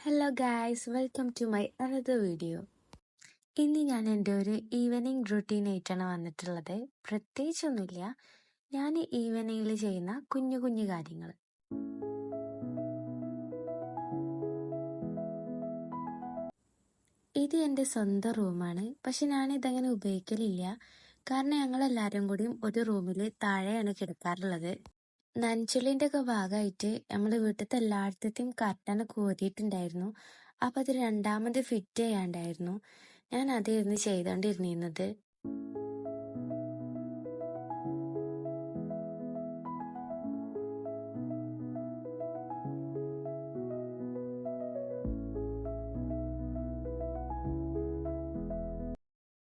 Hello guys, welcome to my another video. ഇന്ന് ഞാൻ എൻ്റെ ഒരു ഈവനിങ് റുട്ടീനായിട്ടാണ് വന്നിട്ടുള്ളത്. പ്രത്യേകിച്ചൊന്നുമില്ല, ഞാൻ ഈവനിങ്ങിൽ ചെയ്യുന്ന കുഞ്ഞു കുഞ്ഞു കാര്യങ്ങൾ. ഇത് എൻ്റെ സ്വന്തം റൂമാണ്, പക്ഷെ ഞാനിതങ്ങനെ ഉപയോഗിക്കലില്ല. കാരണം ഞങ്ങളെല്ലാവരും കൂടിയും ഒരു റൂമിൽ താഴെയാണ് കിടക്കാറുള്ളത്. നനച്ചുള്ളിൻ്റെ ഒക്കെ ഭാഗമായിട്ട് നമ്മൾ വീട്ടിലത്തെ എല്ലായിടത്തേയും കർട്ടനൊക്കെ ഊരിയിട്ടുണ്ടായിരുന്നു. അപ്പോൾ അത് രണ്ടാമത് ഫിറ്റ് ചെയ്യാണ്ടായിരുന്നു. ഞാൻ അതായിരുന്നു ചെയ്തുകൊണ്ടിരുന്നത്.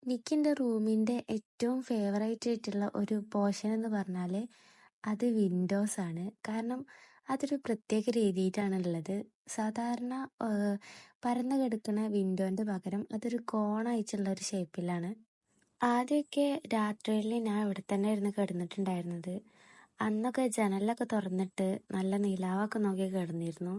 എനിക്കെൻ്റെ റൂമിൻ്റെ ഏറ്റവും ഫേവറേറ്റ് ആയിട്ടുള്ള ഒരു പോർഷൻ എന്ന് പറഞ്ഞാൽ അത് വിൻഡോസ് ആണ്. കാരണം അതൊരു പ്രത്യേക രീതിയിലാണുള്ളത്. സാധാരണ പരന്നു കിടക്കുന്ന വിൻഡോൻ്റെ പകരം അതൊരു കോണായിട്ടുള്ള ഒരു ഷേപ്പിലാണ്. ആദ്യമൊക്കെ രാത്രിയിൽ ഞാൻ ഇവിടെ തന്നെ ഇരുന്ന് കിടന്നിട്ടുണ്ടായിരുന്നത്. അന്നൊക്കെ ജനലൊക്കെ തുറന്നിട്ട് നല്ല നിലാവൊക്കെ നോക്കി കിടന്നിരുന്നു.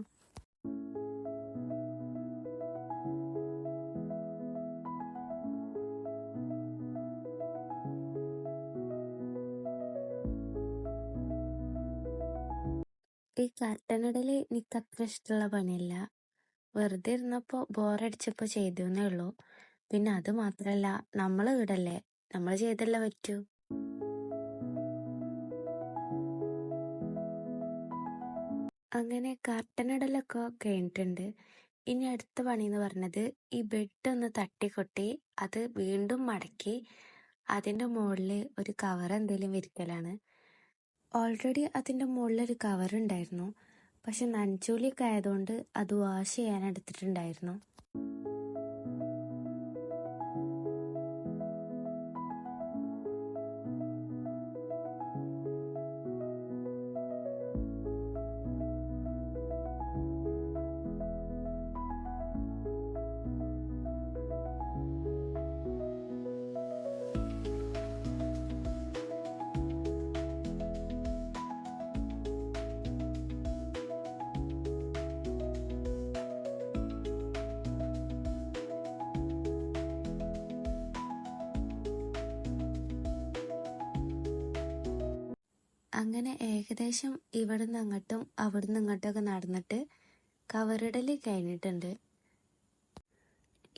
ഈ കർട്ടനിടൽ എനിക്ക് അത്ര ഇഷ്ടമുള്ള പണിയല്ല. വെറുതെ ഇരുന്നപ്പോൾ ബോറടിച്ചപ്പോൾ ചെയ്തേ ഉള്ളൂ. പിന്നെ അത് മാത്രമല്ല, നമ്മൾ വീടല്ലേ, നമ്മൾ ചെയ്തല്ലേ പറ്റൂ. അങ്ങനെ കർട്ടനിടലൊക്കെ കഴിഞ്ഞിട്ടുണ്ട്. ഇനി അടുത്ത പണി എന്ന് പറഞ്ഞത് ഈ ബെഡ് ഒന്ന് തട്ടിക്കൊട്ടി അത് വീണ്ടും മടക്കി അതിൻ്റെ മുകളിൽ ഒരു കവർ എന്തെങ്കിലും വിരിക്കലാണ്. ഓൾറെഡി അതിൻ്റെ മുകളിലൊരു കവർ ഉണ്ടായിരുന്നു, പക്ഷെ നനച്ചൂലിയൊക്കെ ആയതുകൊണ്ട് അത് വാഷ് ചെയ്യാൻ എടുത്തിട്ടുണ്ടായിരുന്നു. അങ്ങനെ ഏകദേശം ഇവിടുന്ന് അങ്ങോട്ടും അവിടുന്ന് ഇങ്ങോട്ടൊക്കെ നടന്നിട്ട് കവറിടൽ കഴിഞ്ഞിട്ടുണ്ട്.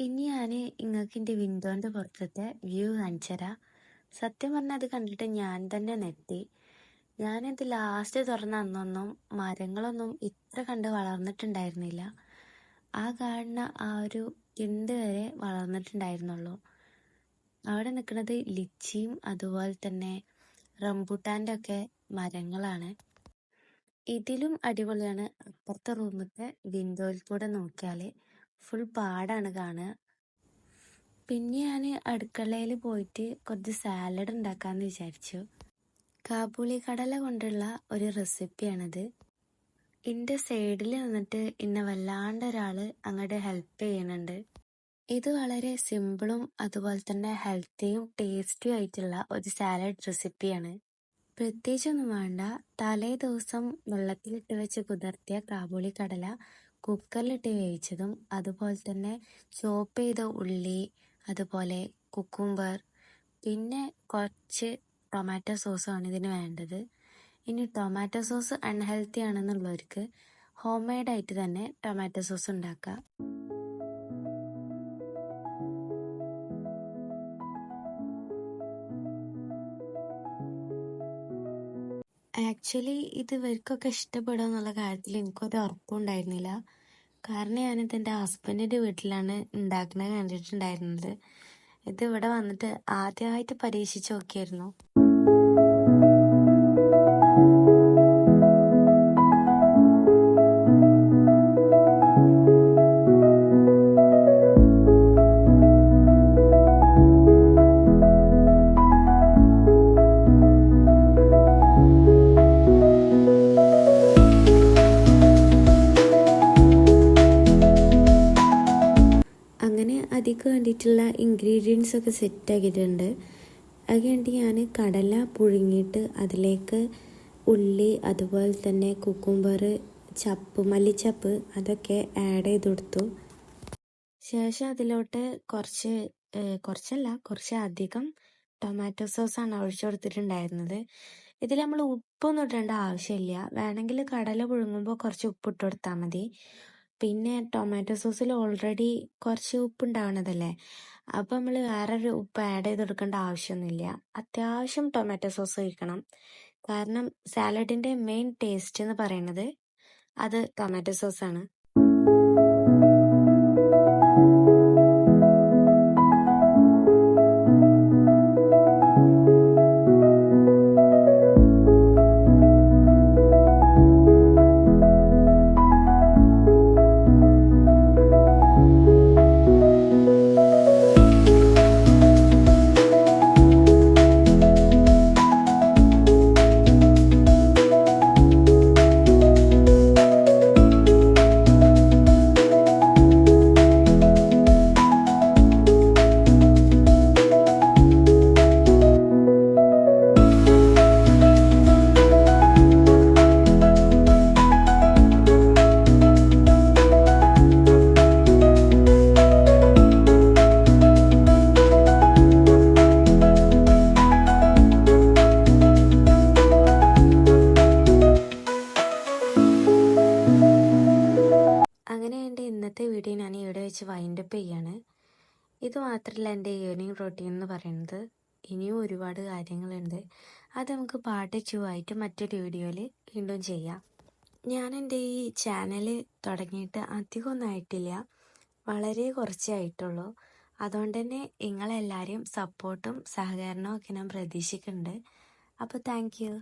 ഇനി ഞാൻ ഇങ്ങൾക്ക് എൻ്റെ വിൻഡോൻ്റെ പുറത്തത്തെ വ്യൂ കാണിച്ചുതരാം. സത്യം പറഞ്ഞാൽ അത് കണ്ടിട്ട് ഞാൻ തന്നെ നെട്ടി. ഞാനിത് ലാസ്റ്റ് തുറന്ന അന്നൊന്നും മരങ്ങളൊന്നും ഇത്ര കണ്ട് വളർന്നിട്ടുണ്ടായിരുന്നില്ല. ആ കാണുന്ന ആ ഒരു കിണ്ട് വരെ വളർന്നിട്ടുണ്ടായിരുന്നുള്ളൂ. അവിടെ നിൽക്കുന്നത് ലിച്ചിയും അതുപോലെ തന്നെ റംബൂട്ടാൻ്റെ ഒക്കെ മരങ്ങളാണ്. ഇതിലും അടിപൊളിയാണ് അപ്പുറത്തെ റൂമിലത്തെ വിൻഡോയിൽ കൂടെ നോക്കിയാൽ ഫുൾ പാടാണ് കാണുക. പിന്നെ ഞാൻ അടുക്കളയിൽ പോയിട്ട് കുറച്ച് സാലഡ് ഉണ്ടാക്കാമെന്ന് വിചാരിച്ചു. കാബൂളി കടല കൊണ്ടുള്ള ഒരു റെസിപ്പിയാണിത്. എൻ്റെ സൈഡിൽ നിന്നിട്ട് എന്നെ വല്ലാണ്ട് ഒരാൾ അങ്ങോട്ട് ഹെൽപ്പ് ചെയ്യുന്നുണ്ട്. ഇത് വളരെ സിമ്പിളും അതുപോലെ തന്നെ ഹെൽത്തിയും ടേസ്റ്റിയും ആയിട്ടുള്ള ഒരു സാലഡ് റെസിപ്പിയാണ്. പ്രത്യേകിച്ചൊന്നും വേണ്ട. തലേ ദിവസം വെള്ളത്തിലിട്ട് വെച്ച് കുതിർത്തിയ കാബൂളി കടല കുക്കറിലിട്ട് വേവിച്ചതും അതുപോലെ തന്നെ ചോപ്പ് ചെയ്ത ഉള്ളി, അതുപോലെ കുക്കുംബർ, പിന്നെ കുറച്ച് ടൊമാറ്റോ സോസുമാണ് ഇതിന് വേണ്ടത്. ഇനി ടൊമാറ്റോ സോസ് അൺഹെൽത്തി ആണെന്നുള്ളവർക്ക് ഹോം മെയ്ഡായിട്ട് തന്നെ ടൊമാറ്റോ സോസ് ഉണ്ടാക്കുക. ആക്ച്വലി ഇത് ഇവർക്കൊക്കെ ഇഷ്ടപ്പെടുക എന്നുള്ള കാര്യത്തിൽ എനിക്കൊരു ഉറപ്പുണ്ടായിരുന്നില്ല. കാരണം ഞാനിത് എൻ്റെ ഹസ്ബൻഡിൻ്റെ വീട്ടിലാണ് ഉണ്ടാക്കുന്നത് കണ്ടിട്ടുണ്ടായിരുന്നത്. ഇത് ഇവിടെ വന്നിട്ട് ആദ്യമായിട്ട് പരീക്ഷിച്ച് നോക്കിയായിരുന്നു. അങ്ങനെ അതിക്ക് വേണ്ടിയിട്ടുള്ള ഇൻഗ്രീഡിയൻസ് ഒക്കെ സെറ്റാക്കിയിട്ടുണ്ട്. അത് കഴിഞ്ഞിട്ട് ഞാൻ കടല പുഴുങ്ങിയിട്ട് അതിലേക്ക് ഉള്ളി, അതുപോലെ തന്നെ കുക്കുംബർ, ചപ്പ്, മല്ലിച്ചപ്പ് അതൊക്കെ ആഡ് ചെയ്ത് കൊടുത്തു. ശേഷം അതിലോട്ട് കുറച്ച് അധികം ടൊമാറ്റോ സോസാണ് ഒഴിച്ചു കൊടുത്തിട്ടുണ്ടായിരുന്നത്. ഇതിൽ നമ്മൾ ഉപ്പൊന്നും ഇടേണ്ട ആവശ്യമില്ല. വേണമെങ്കിൽ കടല പുഴുങ്ങുമ്പോൾ കുറച്ച് ഉപ്പിട്ട് കൊടുത്താൽ മതി. പിന്നെ ടൊമാറ്റോ സോസിൽ ഓൾറെഡി കുറച്ച് ഉപ്പുണ്ടാവണതല്ലേ, അപ്പം നമ്മൾ വേറൊരു ഉപ്പ് ആഡ് ചെയ്ത് കൊടുക്കേണ്ട ആവശ്യമൊന്നുമില്ല. അത്യാവശ്യം ടൊമാറ്റോ സോസ് ഒഴിക്കണം. കാരണം സാലഡിൻ്റെ മെയിൻ ടേസ്റ്റ് എന്ന് പറയുന്നത് അത് ടൊമാറ്റോ സോസാണ്. അങ്ങനെ എൻ്റെ ഇന്നത്തെ വീഡിയോ ഞാൻ ഇവിടെ വെച്ച് വൈൻഡപ്പ് ചെയ്യാണ്. ഇത് മാത്രമല്ല എൻ്റെ ഈവനിങ് റൊട്ടീൻ എന്ന് പറയുന്നത്. ഇനിയും ഒരുപാട് കാര്യങ്ങളുണ്ട്. അത് നമുക്ക് പാർട്ട് 2 ആയിട്ട് മറ്റൊരു വീഡിയോയിൽ വീണ്ടും ചെയ്യാം. ഞാൻ എൻ്റെ ഈ ചാനൽ തുടങ്ങിയിട്ട് അധികമൊന്നും ആയിട്ടില്ല, വളരെ കുറച്ചേ ആയിട്ടുള്ളൂ. അതുകൊണ്ട് തന്നെ നിങ്ങളെല്ലാവരും സപ്പോർട്ടും സഹകരണവും ഒക്കെ ഞാൻ പ്രതീക്ഷിക്കുന്നുണ്ട്. അപ്പോൾ താങ്ക് യു.